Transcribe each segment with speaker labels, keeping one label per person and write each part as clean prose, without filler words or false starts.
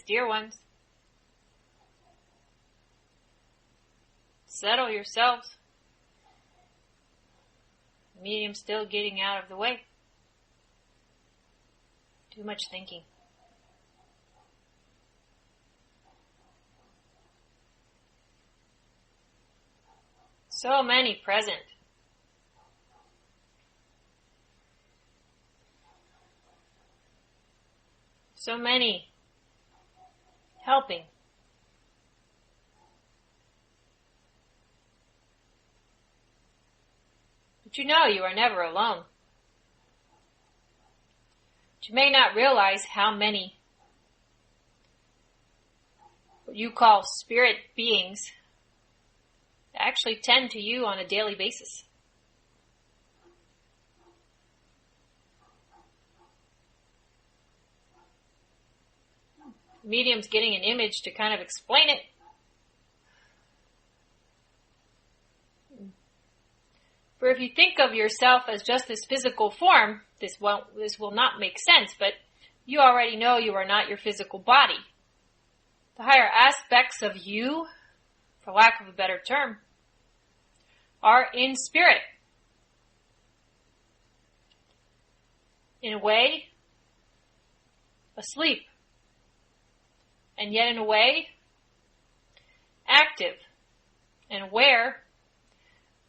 Speaker 1: dear ones. Settle yourselves. Medium still getting out of the way. Too much thinking. So many present. So many helping. But you know you are never alone. But you may not realize how many what you call spirit beings actually tend to you on a daily basis. Medium's getting an image to kind of explain it. For if you think of yourself as just this physical form, this will not make sense, but you already know you are not your physical body. The higher aspects of you, for lack of a better term, are in spirit. In a way, asleep. And yet in a way, active and aware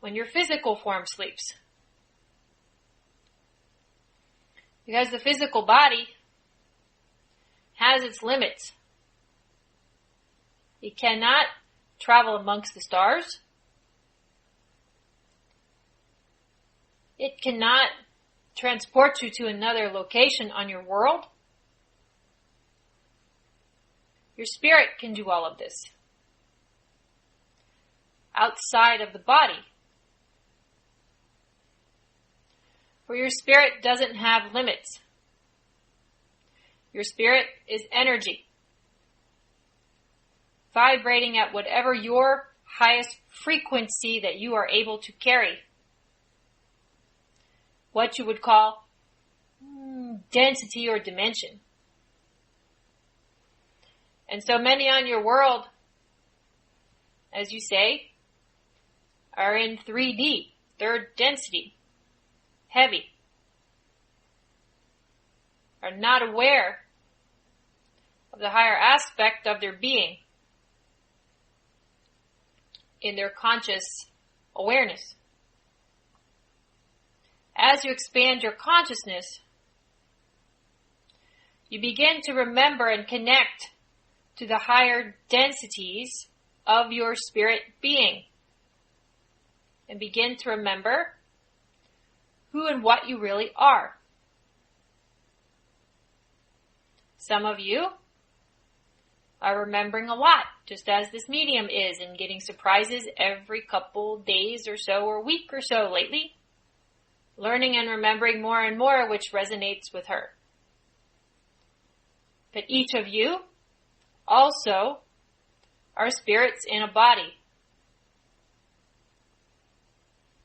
Speaker 1: when your physical form sleeps. Because the physical body has its limits. It cannot travel amongst the stars. It cannot transport you to another location on your world. Your spirit can do all of this outside of the body. For your spirit doesn't have limits. Your spirit is energy, vibrating at whatever your highest frequency that you are able to carry. What you would call density or dimension. And so many on your world, as you say, are in 3D, third density, heavy, are not aware of the higher aspect of their being in their conscious awareness. As you expand your consciousness, you begin to remember and connect to the higher densities of your spirit being. And begin to remember who and what you really are. Some of you are remembering a lot, just as this medium is, and getting surprises every couple days or so, or week or so lately. Learning and remembering more and more, which resonates with her. But each of you also are spirits in a body.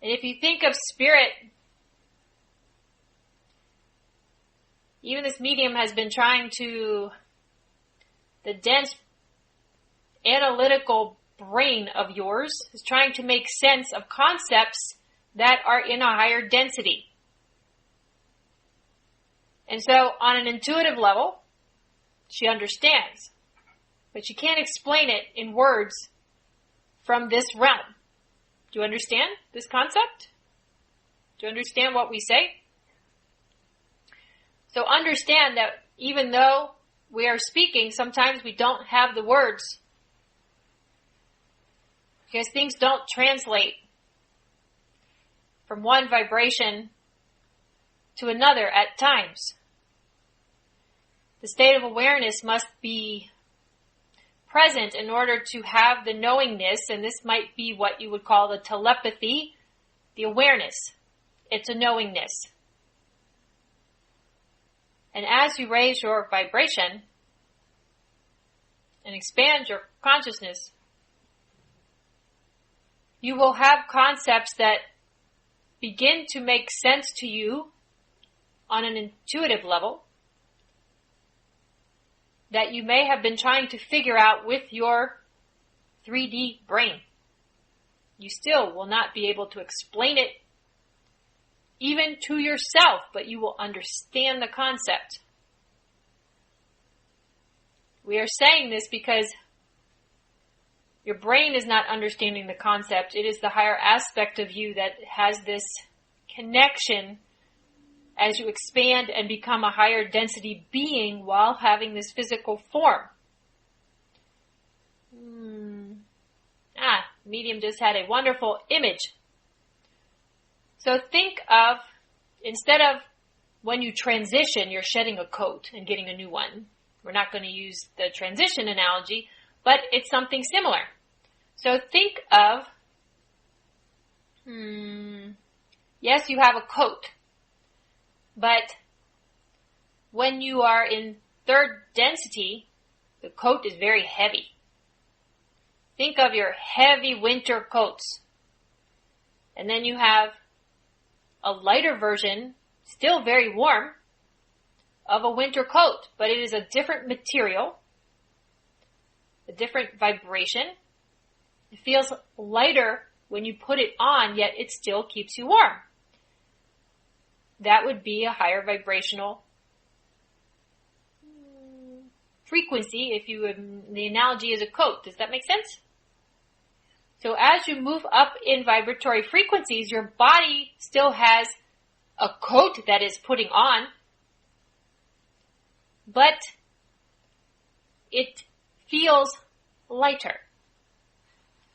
Speaker 1: And if you think of spirit, even this medium has been trying to, the dense analytical brain of yours is trying to make sense of concepts that are in a higher density. And so on an intuitive level, she understands. But she can't explain it in words from this realm. Do you understand this concept? Do you understand what we say? So understand that even though we are speaking, sometimes we don't have the words. Because things don't translate from one vibration to another at times. The state of awareness must be present in order to have the knowingness, and this might be what you would call the telepathy, the awareness. It's a knowingness. And as you raise your vibration and expand your consciousness, you will have concepts that begin to make sense to you on an intuitive level that you may have been trying to figure out with your 3D brain. You still will not be able to explain it even to yourself, but you will understand the concept. We are saying this because your brain is not understanding the concept. It is the higher aspect of you that has this connection as you expand and become a higher density being while having this physical form. Medium just had a wonderful image. So think of, instead of when you transition, you're shedding a coat and getting a new one. We're not going to use the transition analogy, but it's something similar. So think of, yes, you have a coat, but when you are in third density, the coat is very heavy. Think of your heavy winter coats. And then you have a lighter version, still very warm, of a winter coat, but it is a different material, a different vibration. It feels lighter when you put it on, yet it still keeps you warm. That would be a higher vibrational frequency if you would, the analogy is a coat. Does that make sense? So as you move up in vibratory frequencies, your body still has a coat that is putting on, but it feels lighter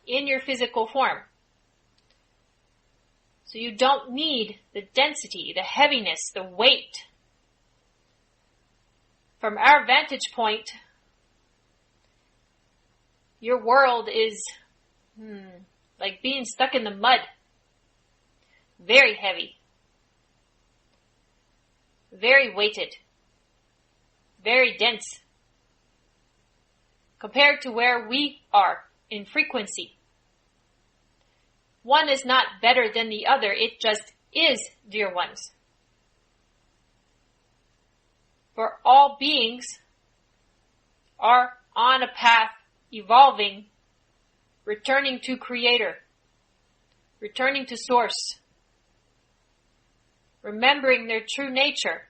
Speaker 1: in your physical form. So you don't need the density, the heaviness, the weight. From our vantage point, your world is like being stuck in the mud. Very heavy. Very weighted. Very dense. Compared to where we are in frequency. One is not better than the other. It just is, dear ones. For all beings are on a path evolving, returning to Creator, returning to Source, remembering their true nature.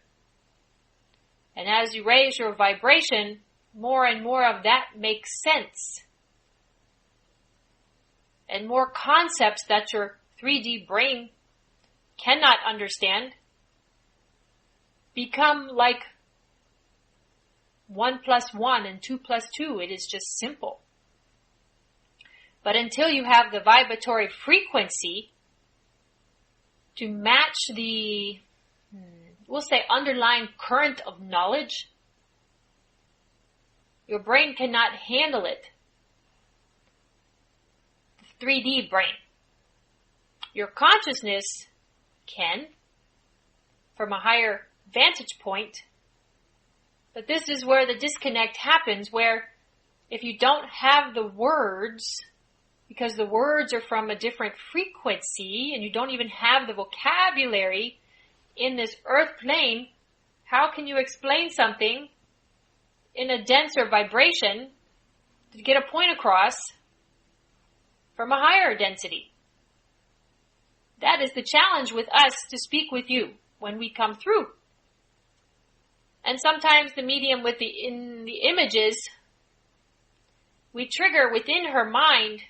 Speaker 1: And as you raise your vibration, more and more of that makes sense. And more concepts that your 3D brain cannot understand become like 1 + 1 and 2 + 2. It is just simple. But until you have the vibratory frequency to match the, we'll say, underlying current of knowledge, your brain cannot handle it. The 3D brain. Your consciousness can, from a higher vantage point, but this is where the disconnect happens, where if you don't have the words, because the words are from a different frequency, and you don't even have the vocabulary in this earth plane, how can you explain something in a denser vibration to get a point across from a higher density? That is the challenge with us to speak with you when we come through. And sometimes the medium in the images, we trigger within her mind,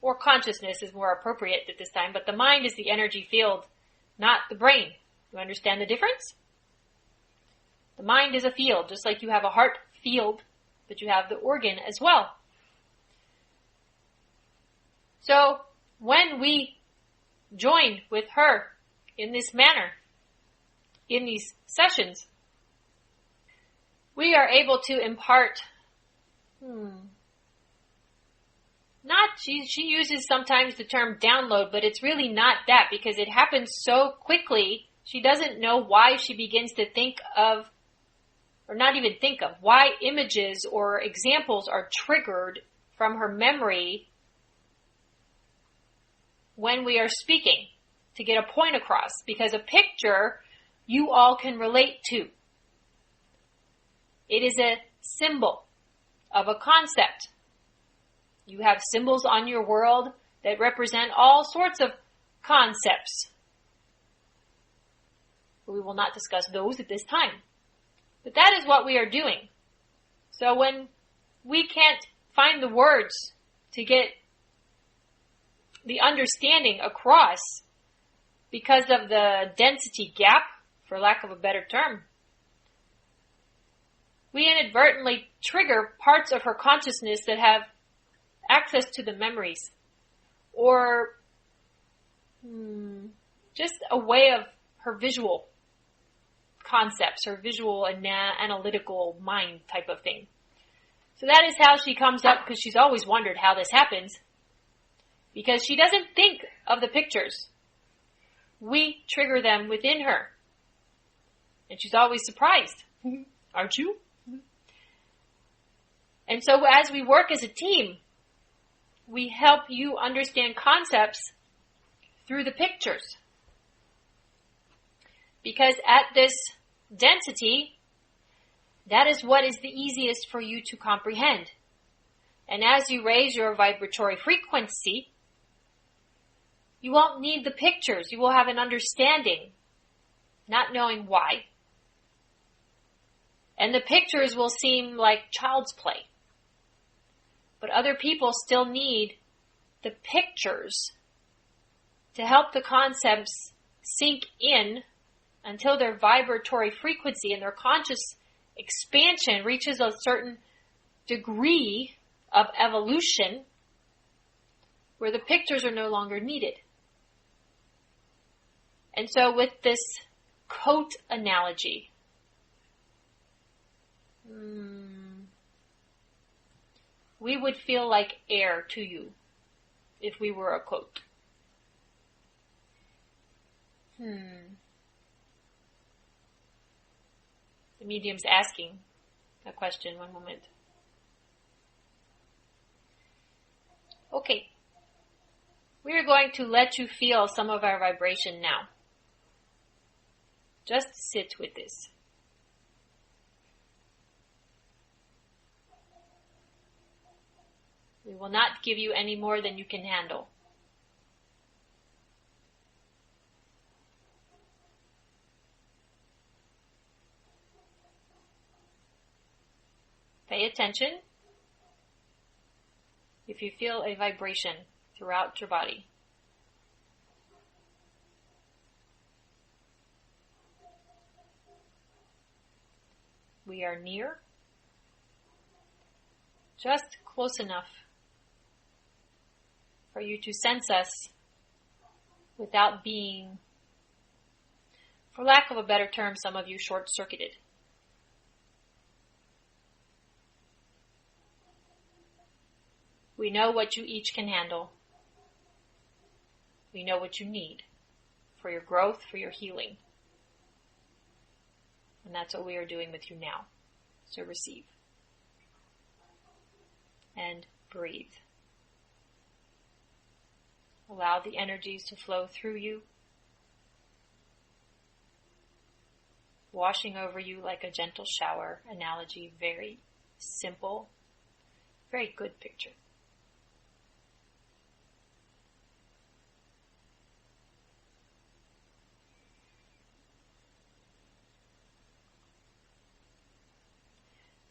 Speaker 1: or consciousness is more appropriate at this time, but the mind is the energy field, not the brain. You understand the difference? The mind is a field, just like you have a heart field, but you have the organ as well. So when we join with her in this manner, in these sessions, we are able to impart, she uses sometimes the term download, but it's really not that, because it happens so quickly, she doesn't know why she begins to think of, or not even think of, why images or examples are triggered from her memory when we are speaking to get a point across, because a picture you all can relate to. It is a symbol of a concept. You have symbols on your world that represent all sorts of concepts. We will not discuss those at this time. But that is what we are doing. So when we can't find the words to get the understanding across because of the density gap, for lack of a better term, we inadvertently trigger parts of her consciousness that have access to the memories, or just a way of her visual concepts, her visual and analytical mind type of thing. So that is how she comes up, because she's always wondered how this happens, because she doesn't think of the pictures. We trigger them within her. And she's always surprised. Aren't you? And so as we work as a team, we help you understand concepts through the pictures. Because at this density, that is what is the easiest for you to comprehend. And as you raise your vibratory frequency, you won't need the pictures. You will have an understanding, not knowing why. And the pictures will seem like child's play. But other people still need the pictures to help the concepts sink in until their vibratory frequency and their conscious expansion reaches a certain degree of evolution where the pictures are no longer needed. And so with this coat analogy, we would feel like air to you if we were a coat. The medium's asking a question. One moment. Okay. We are going to let you feel some of our vibration now. Just sit with this. We will not give you any more than you can handle. Pay attention if you feel a vibration throughout your body. We are near, just close enough for you to sense us without being, for lack of a better term, some of you short-circuited. We know what you each can handle. We know what you need for your growth, for your healing. And that's what we are doing with you now. So receive. And breathe. Allow the energies to flow through you, washing over you like a gentle shower. Analogy, very simple, very good picture.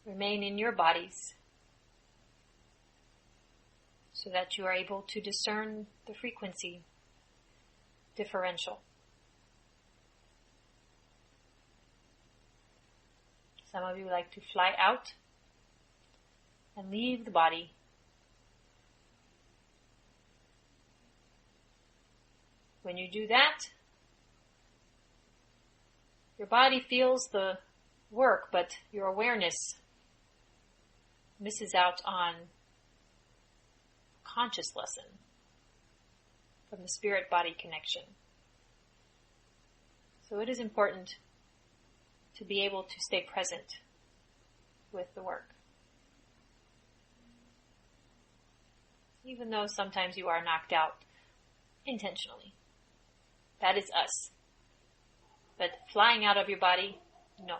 Speaker 1: Remain in your bodies so that you are able to discern the frequency differential. Some of you like to fly out and leave the body. When you do that, your body feels the work, but your awareness misses out on conscious lesson from the spirit-body connection. So it is important to be able to stay present with the work. Even though sometimes you are knocked out intentionally. That is us. But flying out of your body, no.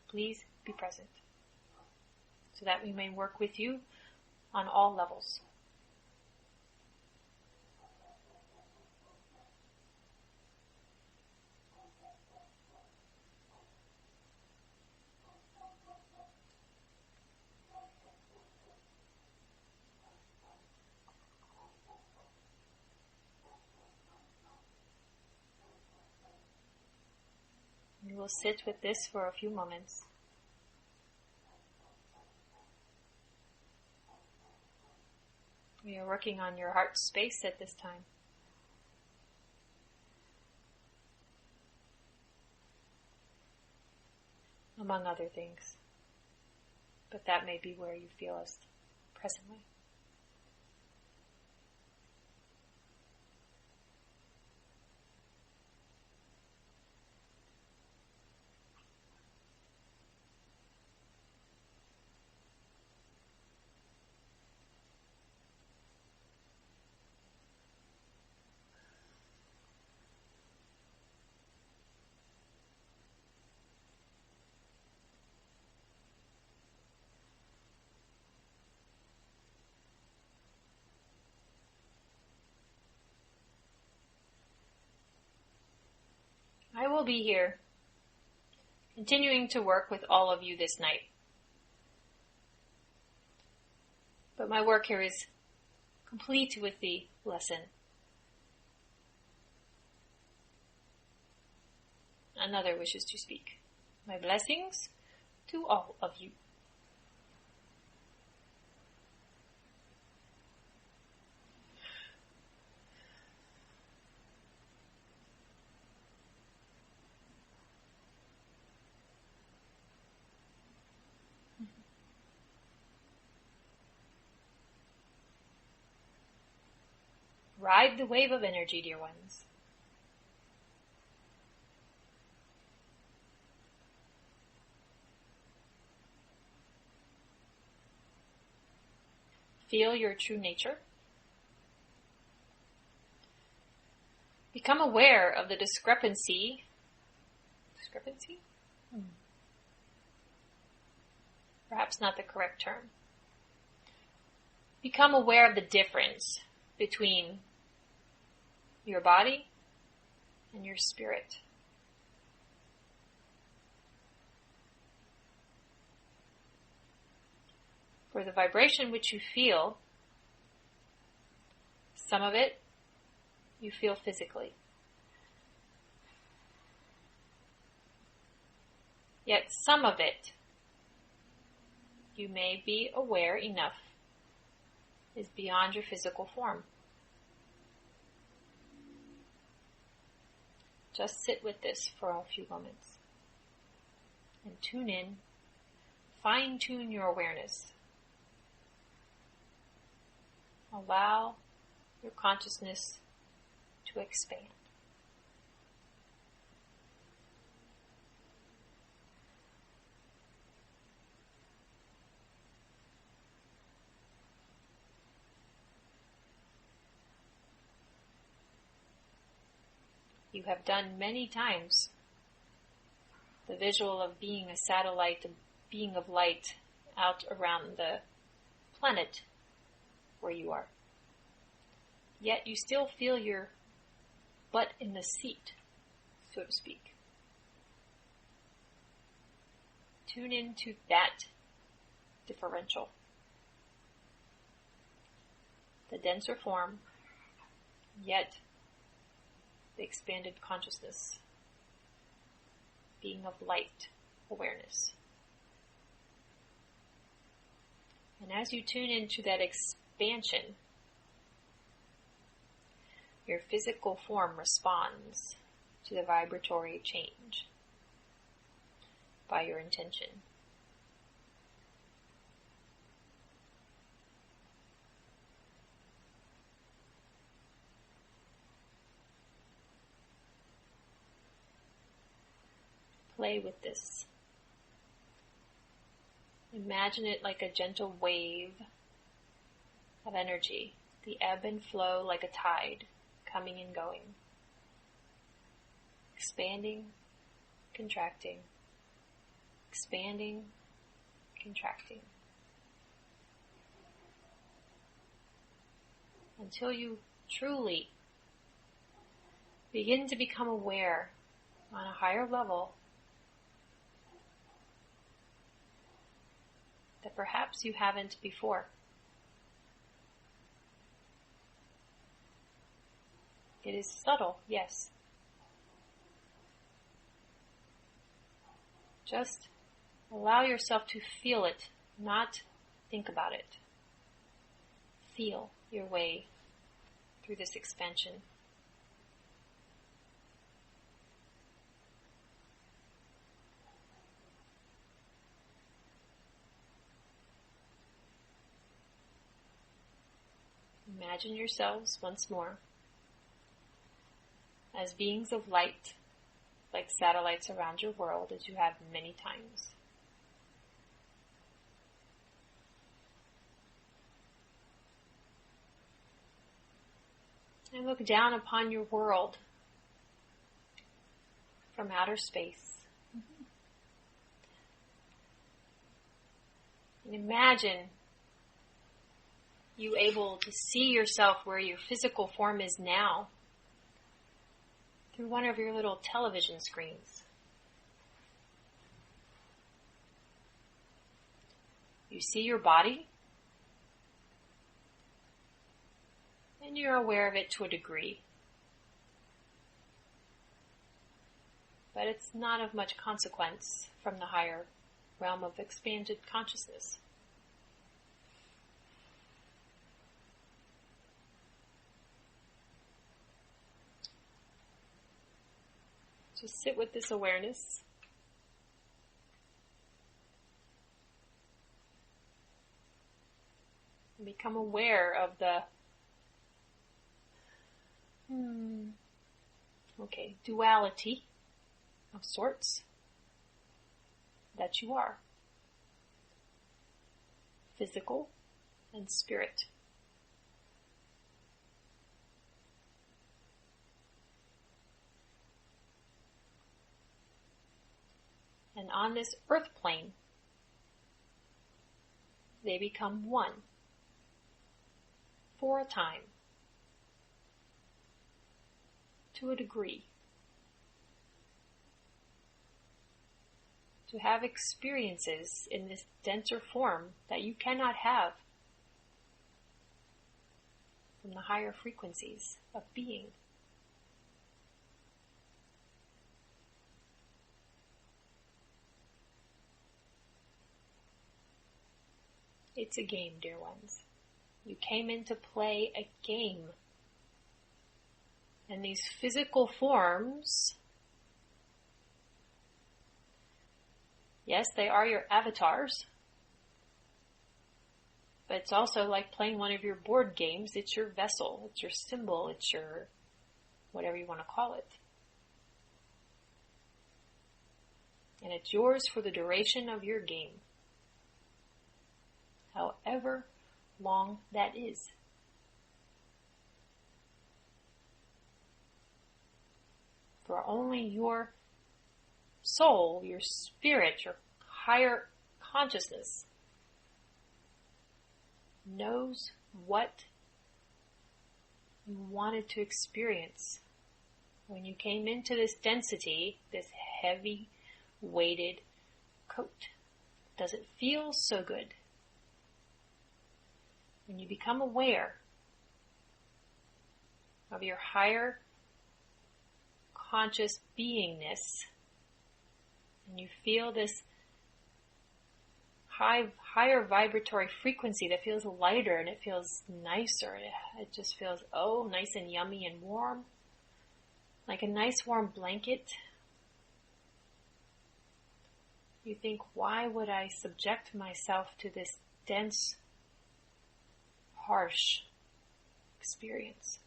Speaker 1: Please be present, so that we may work with you on all levels. You will sit with this for a few moments. We are working on your heart space at this time. Among other things. But that may be where you feel us presently. I will be here, continuing to work with all of you this night. But my work here is complete with the lesson. Another wishes to speak. My blessings to all of you. Ride the wave of energy, dear ones. Feel your true nature. Become aware of the discrepancy. Discrepancy? Perhaps not the correct term. Become aware of the difference between your body and your spirit. For the vibration which you feel, some of it you feel physically. Yet some of it you may be aware enough is beyond your physical form. Just sit with this for a few moments and tune in, fine-tune your awareness. Allow your consciousness to expand. You have done many times the visual of being a satellite, a being of light out around the planet where you are. Yet you still feel your butt in the seat, so to speak. Tune into that differential. The denser form, yet the expanded consciousness, being of light awareness. And as you tune into that expansion, your physical form responds to the vibratory change by your intention. Play with this. Imagine it like a gentle wave of energy, the ebb and flow like a tide, coming and going, expanding, contracting, expanding, contracting. Until you truly begin to become aware on a higher level that perhaps you haven't before. It is subtle, yes. Just allow yourself to feel it, not think about it. Feel your way through this expansion. Imagine yourselves once more as beings of light, like satellites around your world, as you have many times. And look down upon your world from outer space. And imagine you able to see yourself where your physical form is now through one of your little television screens. You see your body, and you're aware of it to a degree. But it's not of much consequence from the higher realm of expanded consciousness. Just sit with this awareness. And become aware of the duality of sorts that you are. Physical and spirit. And on this earth plane, they become one for a time, to a degree, to have experiences in this denser form that you cannot have from the higher frequencies of being. It's a game, dear ones. You came in to play a game. And these physical forms, yes, they are your avatars. But it's also like playing one of your board games. It's your vessel, it's your symbol, it's your whatever you want to call it. And it's yours for the duration of your game. However long that is. For only your soul, your spirit, your higher consciousness knows what you wanted to experience when you came into this density, this heavy weighted coat. Does it feel so good? When you become aware of your higher conscious beingness, and you feel this higher vibratory frequency that feels lighter and it feels nicer. It just feels, nice and yummy and warm, like a nice warm blanket. You think, why would I subject myself to this dense, harsh experience?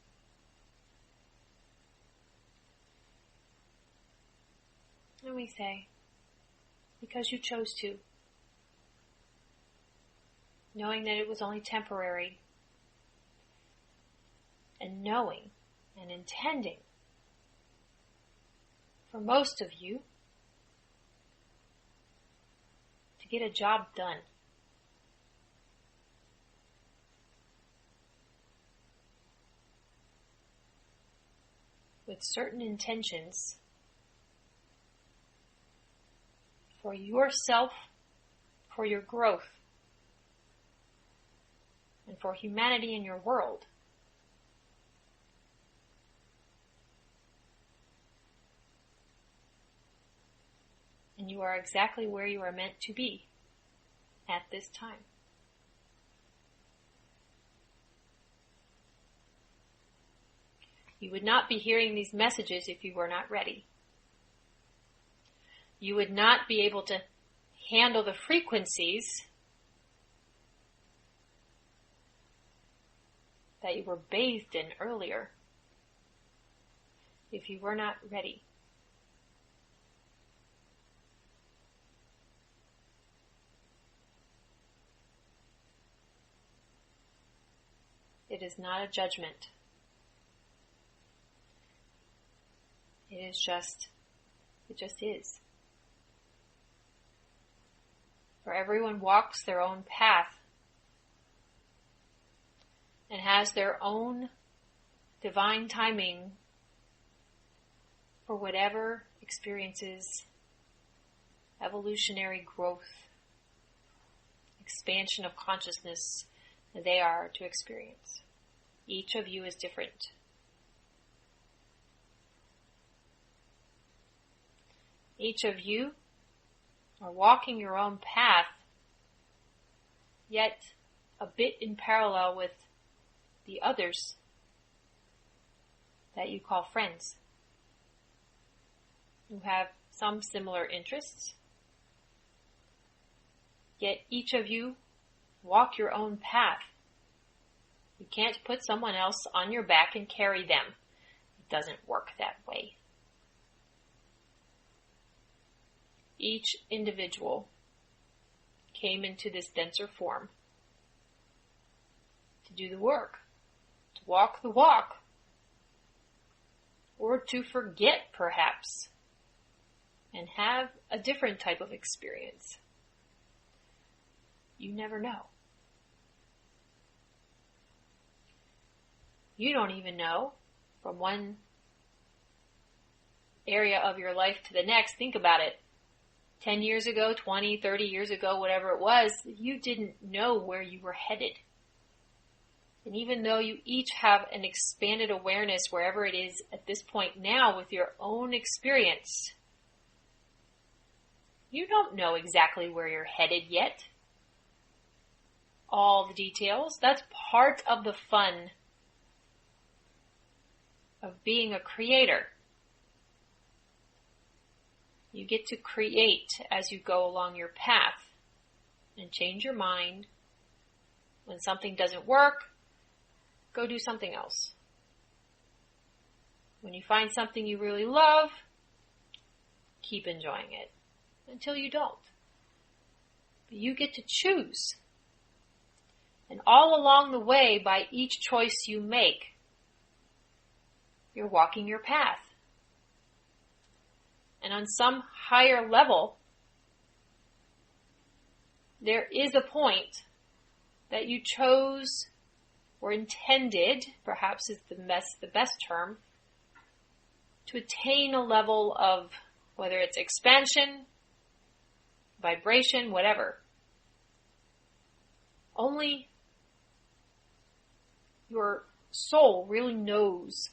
Speaker 1: And we say, because you chose to, knowing that it was only temporary, and knowing and intending for most of you to get a job done. With certain intentions for yourself, for your growth, and for humanity in your world. And you are exactly where you are meant to be at this time. You would not be hearing these messages if you were not ready. You would not be able to handle the frequencies that you were bathed in earlier if you were not ready. It is not a judgment. It just is. For everyone walks their own path and has their own divine timing for whatever experiences, evolutionary growth, expansion of consciousness they are to experience. Each of you is different. Each of you are walking your own path, yet a bit in parallel with the others that you call friends, who have some similar interests. Yet each of you walk your own path. You can't put someone else on your back and carry them. It doesn't work that way. Each individual came into this denser form to do the work, to walk the walk, or to forget perhaps, and have a different type of experience. You never know. You don't even know from one area of your life to the next. Think about it. 10 years ago, 20, 30 years ago, whatever it was, you didn't know where you were headed. And even though you each have an expanded awareness wherever it is at this point now with your own experience, you don't know exactly where you're headed yet. All the details. That's part of the fun of being a creator. You get to create as you go along your path and change your mind. When something doesn't work, go do something else. When you find something you really love, keep enjoying it until you don't. But you get to choose. And all along the way, by each choice you make, you're walking your path. And on some higher level, there is a point that you chose or intended, perhaps is the best term, to attain a level of, whether it's expansion, vibration, whatever. Only your soul really knows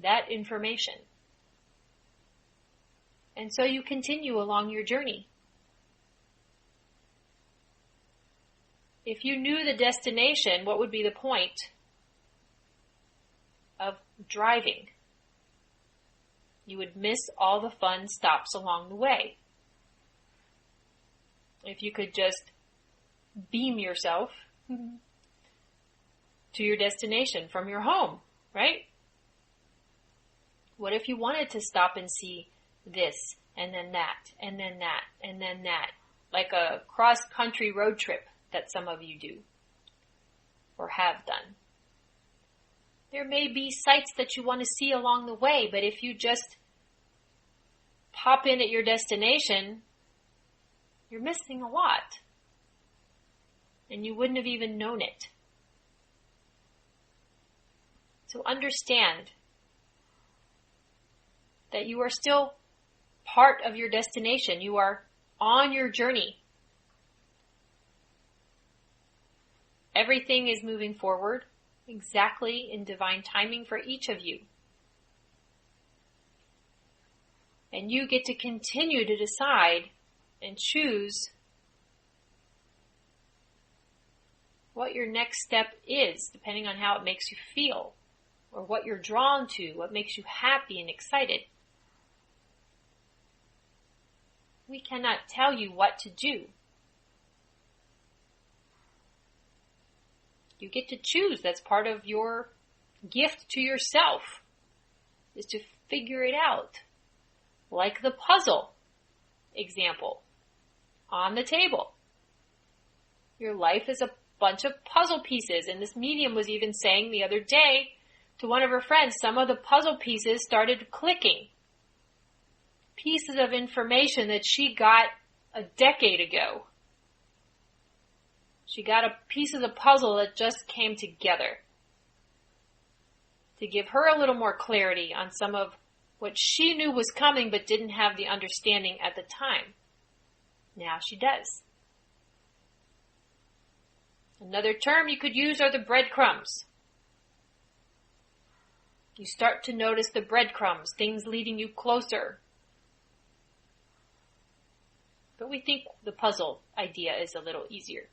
Speaker 1: that information. And so you continue along your journey. If you knew the destination, what would be the point of driving? You would miss all the fun stops along the way. If you could just beam yourself to your destination from your home, right? What if you wanted to stop and see this, and then that, and then that, and then that, like a cross-country road trip that some of you do or have done? There may be sights that you want to see along the way, but if you just pop in at your destination, you're missing a lot. And you wouldn't have even known it. So understand that you are still part of your destination. You are on your journey. Everything is moving forward exactly in divine timing for each of you. And you get to continue to decide and choose what your next step is, depending on how it makes you feel, or what you're drawn to, what makes you happy and excited. We cannot tell you what to do. You get to choose. That's part of your gift to yourself, is to figure it out. Like the puzzle example on the table. Your life is a bunch of puzzle pieces, and this medium was even saying the other day to one of her friends, some of the puzzle pieces started clicking. Pieces of information that she got a decade ago. She got a piece of the puzzle that just came together to give her a little more clarity on some of what she knew was coming but didn't have the understanding at the time. Now she does. Another term you could use are the breadcrumbs. You start to notice the breadcrumbs, things leading you closer. But we think the puzzle idea is a little easier.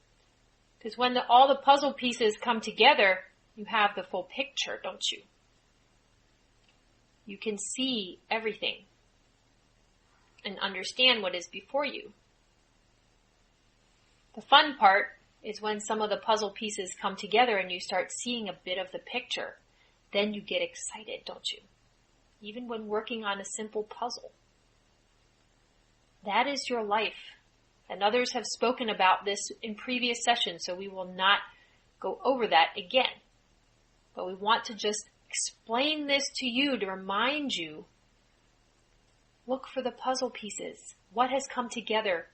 Speaker 1: Because when all the puzzle pieces come together, you have the full picture, don't you? You can see everything and understand what is before you. The fun part is when some of the puzzle pieces come together and you start seeing a bit of the picture. Then you get excited, don't you? Even when working on a simple puzzle. That is your life. And others have spoken about this in previous sessions, so we will not go over that again. But we want to just explain this to you to remind you, look for the puzzle pieces. What has come together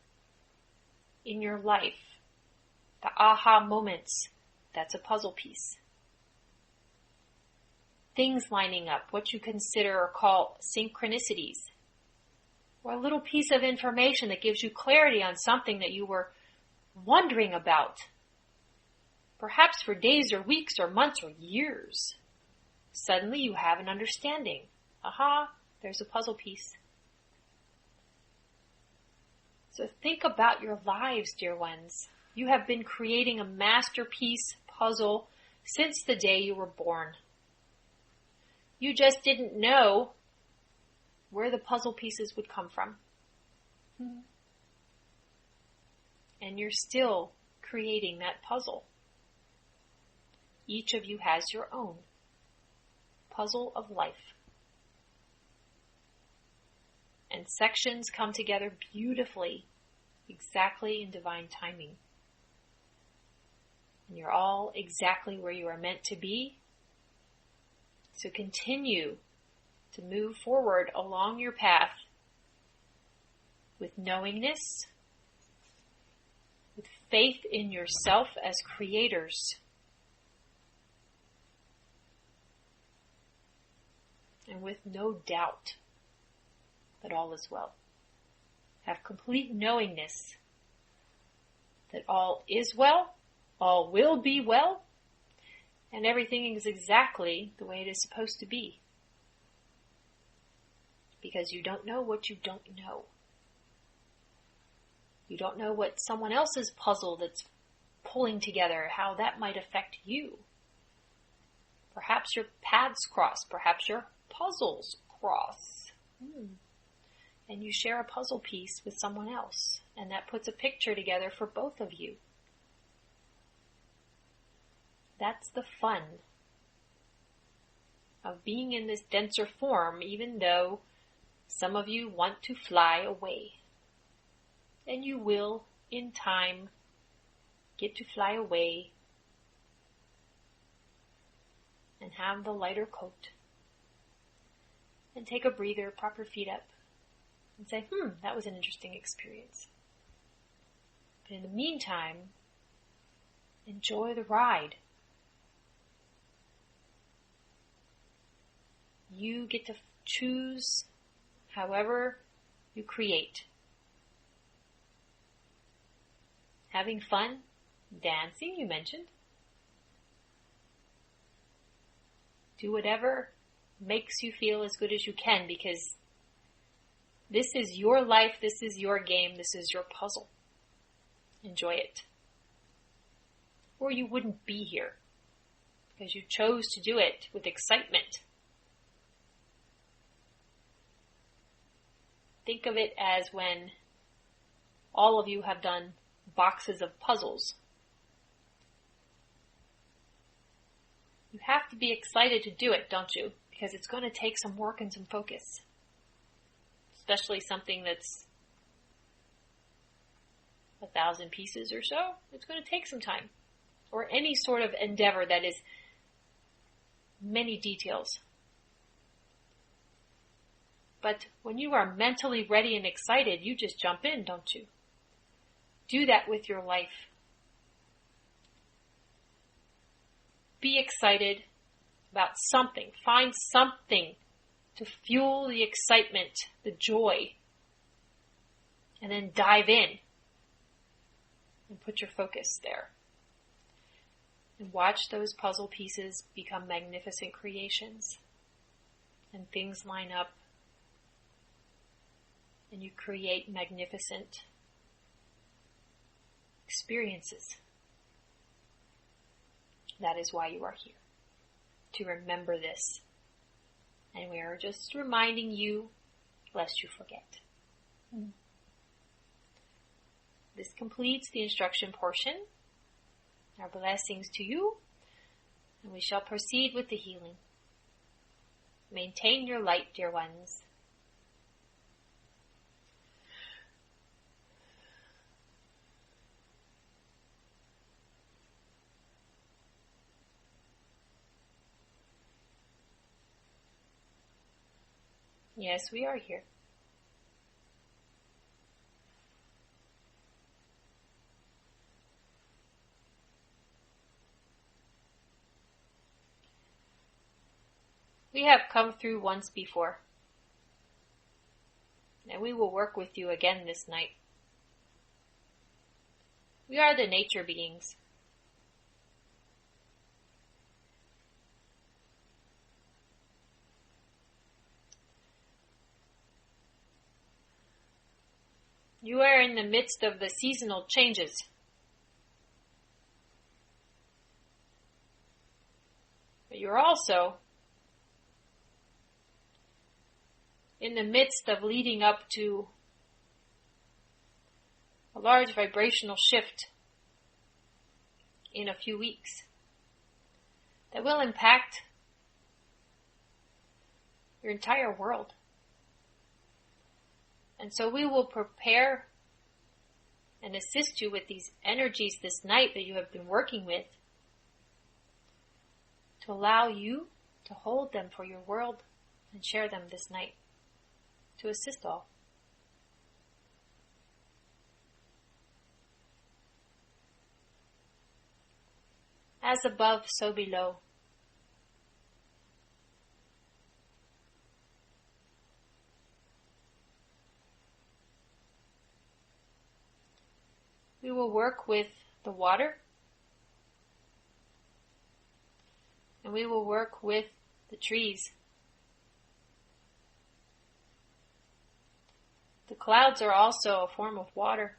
Speaker 1: in your life? The aha moments, that's a puzzle piece. Things lining up, what you consider or call synchronicities. Or a little piece of information that gives you clarity on something that you were wondering about. Perhaps for days or weeks or months or years. Suddenly you have an understanding. Aha, there's a puzzle piece. So think about your lives, dear ones. You have been creating a masterpiece puzzle since the day you were born. You just didn't know where the puzzle pieces would come from. And you're still creating that puzzle. Each of you has your own puzzle of life. And sections come together beautifully, exactly in divine timing. And you're all exactly where you are meant to be. So continue to move forward along your path with knowingness, with faith in yourself as creators, and with no doubt that all is well. Have complete knowingness that all is well, all will be well, and everything is exactly the way it is supposed to be. Because you don't know what you don't know. You don't know what someone else's puzzle that's pulling together, how that might affect you. Perhaps your paths cross. Perhaps your puzzles cross. And you share a puzzle piece with someone else. And that puts a picture together for both of you. That's the fun of being in this denser form, even though some of you want to fly away. And you will, in time, get to fly away and have the lighter coat. And take a breather, prop your feet up, and say, that was an interesting experience. But in the meantime, enjoy the ride. You get to choose however you create. Having fun, dancing, you mentioned. Do whatever makes you feel as good as you can, because this is your life, this is your game, this is your puzzle. Enjoy it. Or you wouldn't be here, because you chose to do it with excitement. Think of it as when all of you have done boxes of puzzles. You have to be excited to do it, don't you? Because it's going to take some work and some focus. Especially something that's 1,000 pieces or so. It's going to take some time. Or any sort of endeavor that is many details. But when you are mentally ready and excited, you just jump in, don't you? Do that with your life. Be excited about something. Find something to fuel the excitement, the joy. And then dive in and put your focus there. And watch those puzzle pieces become magnificent creations. And things line up. And you create magnificent experiences. That is why you are here. To remember this. And we are just reminding you, lest you forget. This completes the instruction portion. Our blessings to you. And we shall proceed with the healing. Maintain your light, dear ones. Yes, we are here. We have come through once before, and we will work with you again this night. We are the nature beings. You are in the midst of the seasonal changes. But you're also in the midst of leading up to a large vibrational shift in a few weeks that will impact your entire world. And so we will prepare and assist you with these energies this night that you have been working with to allow you to hold them for your world and share them this night to assist all. As above, so below. We will work with the water, and we will work with the trees. The clouds are also a form of water.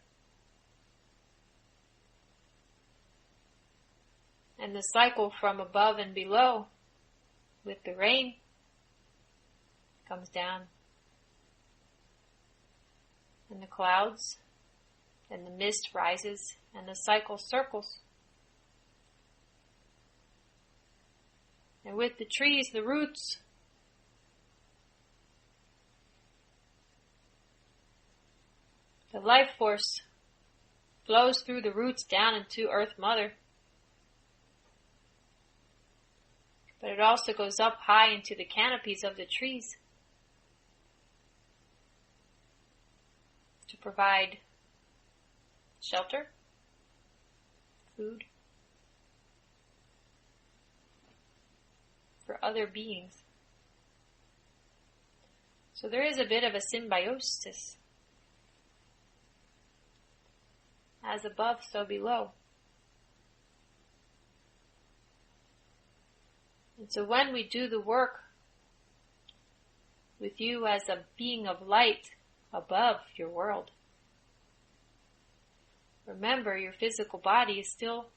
Speaker 1: And the cycle from above and below with the rain comes down. And the clouds and the mist rises and the cycle circles. And with the trees, the roots, the life force flows through the roots down into Earth Mother. But it also goes up high into the canopies of the trees to provide shelter food for other beings. So there is a bit of a symbiosis. As above, so below. And so when we do the work with you as a being of light above your world, remember your physical body is still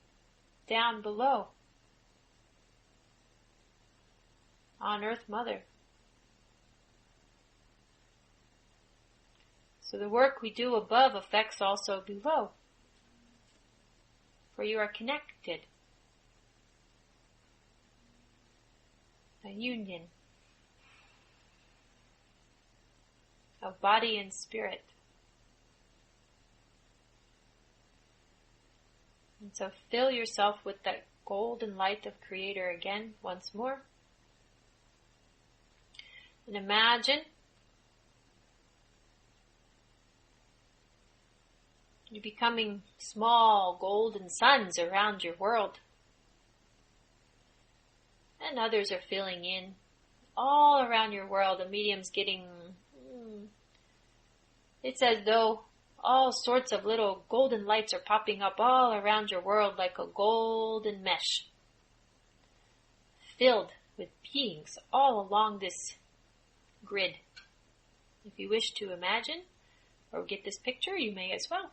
Speaker 1: down below on Earth Mother. So the work we do above affects also below, for you are connected. A union of body and spirit. And so fill yourself with that golden light of Creator again, once more. And imagine you becoming small golden suns around your world. And others are filling in all around your world. The medium's getting, it's as though all sorts of little golden lights are popping up all around your world like a golden mesh, filled with beings all along this grid. If you wish to imagine or get this picture, you may as well.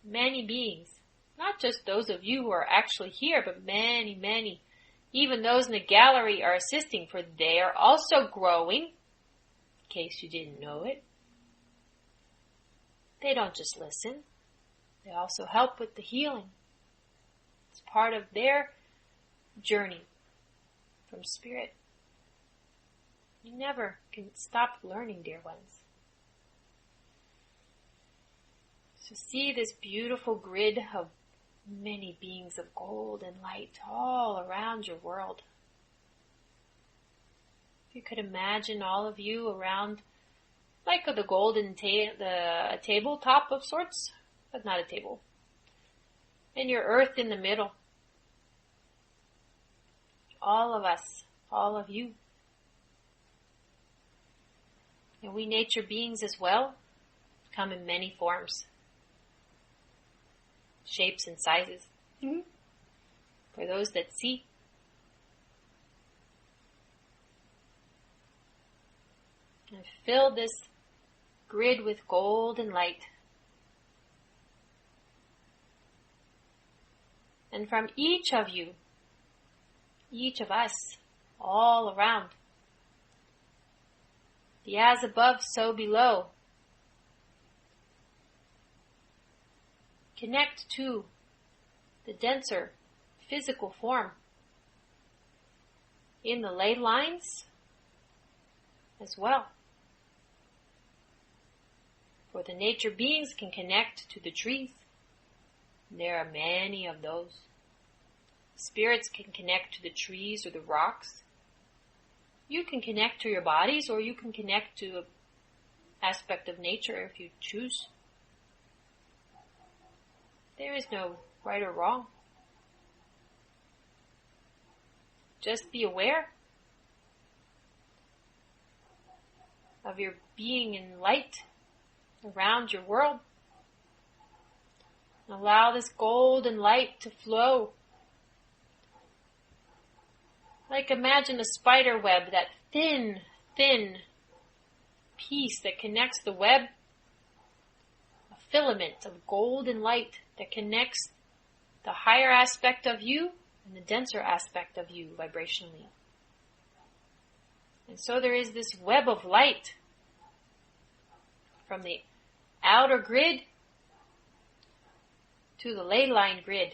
Speaker 1: Many beings. Not just those of you who are actually here, but many, many. Even those in the gallery are assisting, for they are also growing, in case you didn't know it. They don't just listen. They also help with the healing. It's part of their journey from spirit. You never can stop learning, dear ones. So see this beautiful grid of many beings of gold and light all around your world. If you could imagine all of you around like the golden the tabletop of sorts, but not a table. And your earth in the middle. All of us, all of you. And we nature beings as well come in many forms, shapes and sizes. For those that see. And fill this grid with golden light. And from each of you, each of us, all around, the as above, so below, connect to the denser physical form in the ley lines as well. For the nature beings can connect to the trees. There are many of those. Spirits can connect to the trees or the rocks. You can connect to your bodies, or you can connect to an aspect of nature if you choose. There is no right or wrong. Just be aware of your being in light around your world. And allow this golden light to flow. Like imagine a spider web, that thin, thin piece that connects the web, a filament of golden light that connects the higher aspect of you and the denser aspect of you vibrationally. And so there is this web of light from the outer grid to the ley line grid.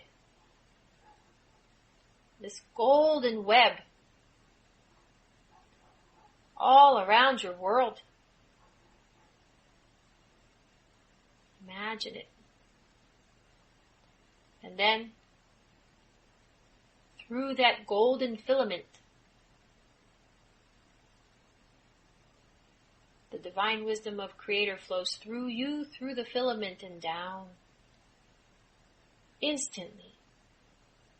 Speaker 1: This golden web all around your world. Imagine it. And then, through that golden filament, the divine wisdom of Creator flows through you, through the filament and down instantly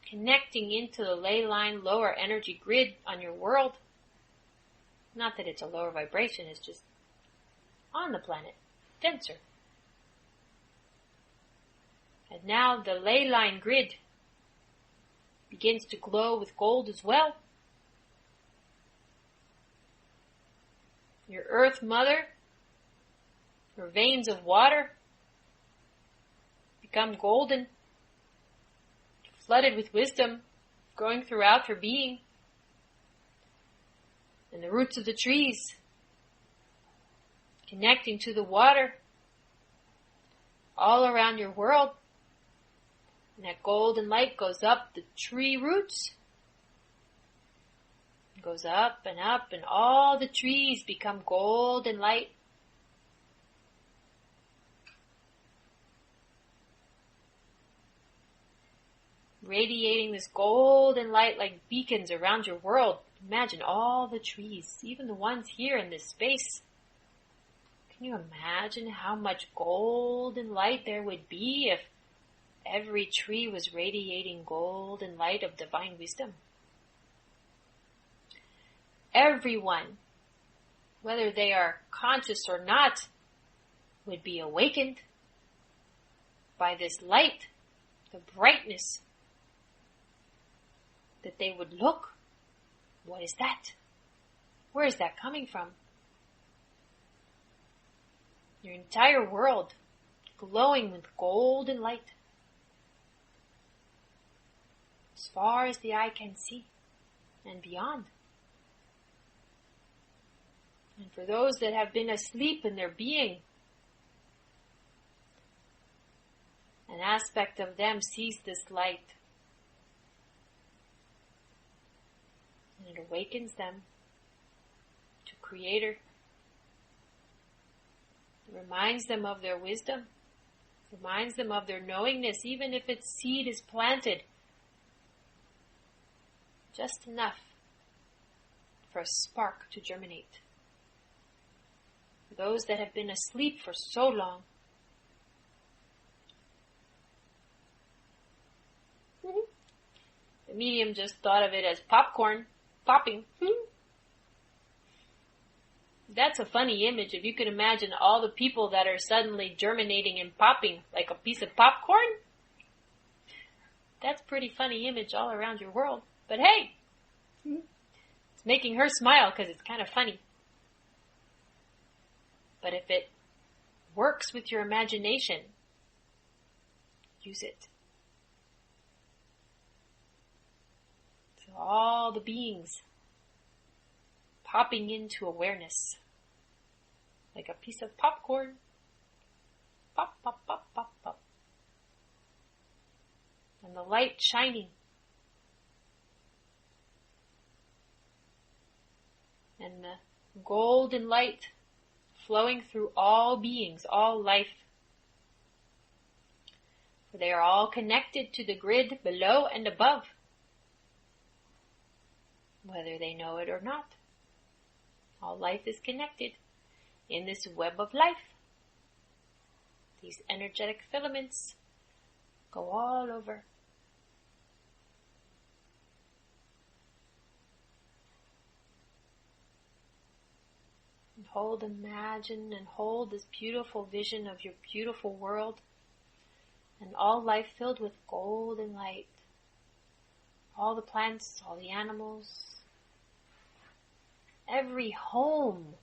Speaker 1: connecting into the ley line lower energy grid on your world. Not that it's a lower vibration, it's just on the planet, denser. And now the ley line grid begins to glow with gold as well. Your Earth Mother, her veins of water become golden, flooded with wisdom, going throughout her being. And the roots of the trees connecting to the water all around your world. And that golden light goes up the tree roots. It goes up, and all the trees become golden light. Radiating this golden light like beacons around your world. Imagine all the trees, even the ones here in this space. Can you imagine how much golden light there would be if every tree was radiating golden light of divine wisdom? Everyone, whether they are conscious or not, would be awakened by this light, the brightness, that they would look, what is that? Where is that coming from? Your entire world glowing with golden light, as far as the eye can see and beyond. And for those that have been asleep in their being, an aspect of them sees this light. And it awakens them to Creator. It reminds them of their wisdom. It reminds them of their knowingness, even if its seed is planted. Just enough for a spark to germinate. For those that have been asleep for so long, the medium just thought of it as popcorn popping. That's a funny image. If you can imagine all the people that are suddenly germinating and popping like a piece of popcorn, that's a pretty funny image all around your world. But hey, it's making her smile because it's kind of funny. But if it works with your imagination, use it. So all the beings popping into awareness like a piece of popcorn. Pop, pop, pop, pop, pop. And the light shining. And the golden light flowing through all beings, all life. For they are all connected to the grid below and above, whether they know it or not. All life is connected in this web of life. These energetic filaments go all over. And imagine and hold this beautiful vision of your beautiful world and all life filled with golden light. All the plants, all the animals, every home.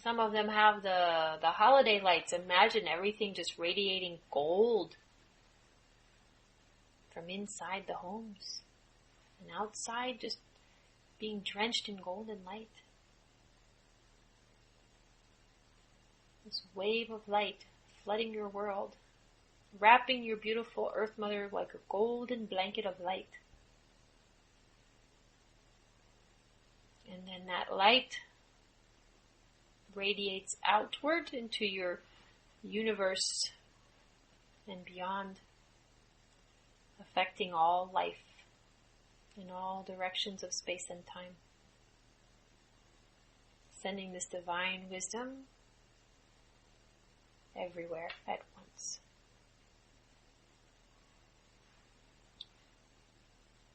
Speaker 1: Some of them have the holiday lights. Imagine everything just radiating gold from inside the homes. And outside just being drenched in golden light. This wave of light flooding your world, wrapping your beautiful Earth Mother like a golden blanket of light. And then that light radiates outward into your universe and beyond, affecting all life in all directions of space and time. Sending this divine wisdom everywhere at once.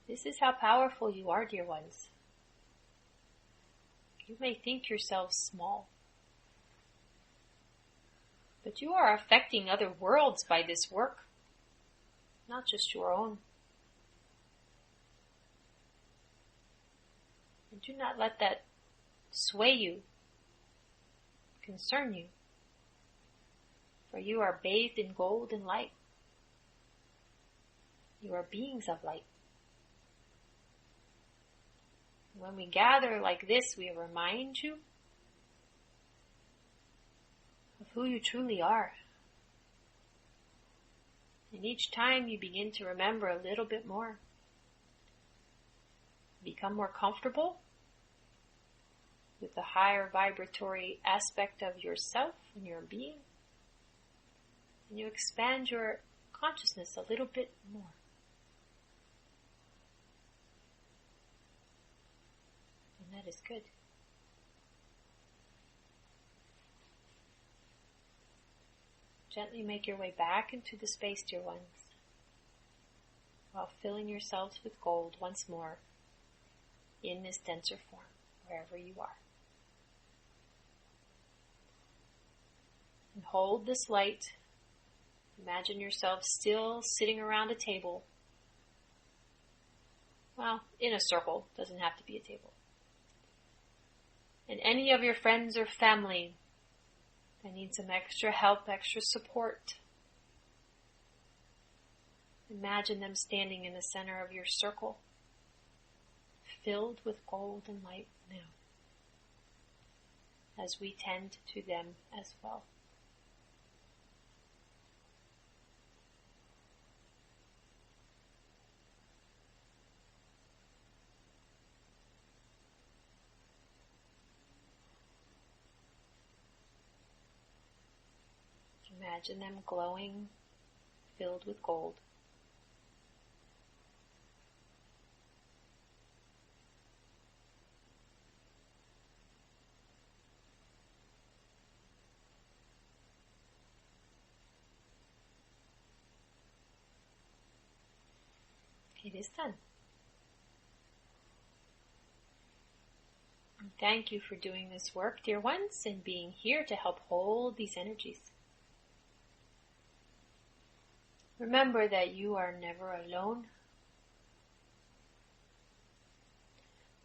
Speaker 1: This is how powerful you are, dear ones. You may think yourselves small, but you are affecting other worlds by this work, not just your own. And do not let that sway you, concern you, for you are bathed in gold and light. You are beings of light. When we gather like this, we remind you of who you truly are. And each time you begin to remember a little bit more, become more comfortable with the higher vibratory aspect of yourself and your being, and you expand your consciousness a little bit more. And that is good. Gently make your way back into the space, dear ones, while filling yourselves with gold once more in this denser form, wherever you are. And hold this light. Imagine yourself still sitting around a table. Well, in a circle, doesn't have to be a table. And any of your friends or family that need some extra help, extra support, imagine them standing in the center of your circle, filled with gold and light now, as we tend to them as well. Imagine them glowing, filled with gold. It is done. And thank you for doing this work, dear ones, and being here to help hold these energies. Remember that you are never alone.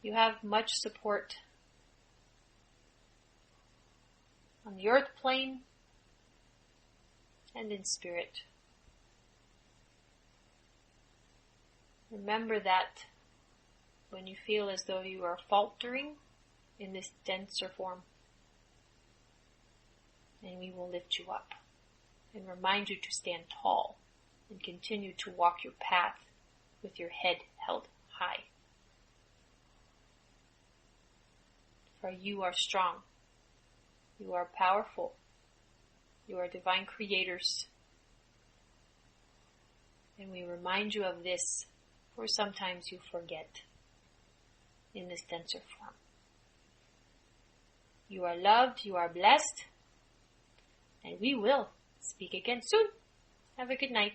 Speaker 1: You have much support on the earth plane and in spirit. Remember that when you feel as though you are faltering in this denser form, and we will lift you up and remind you to stand tall and continue to walk your path with your head held high. For you are strong. You are powerful. You are divine creators. And we remind you of this, for sometimes you forget in this denser form. You are loved, you are blessed, and we will speak again soon. Have a good night.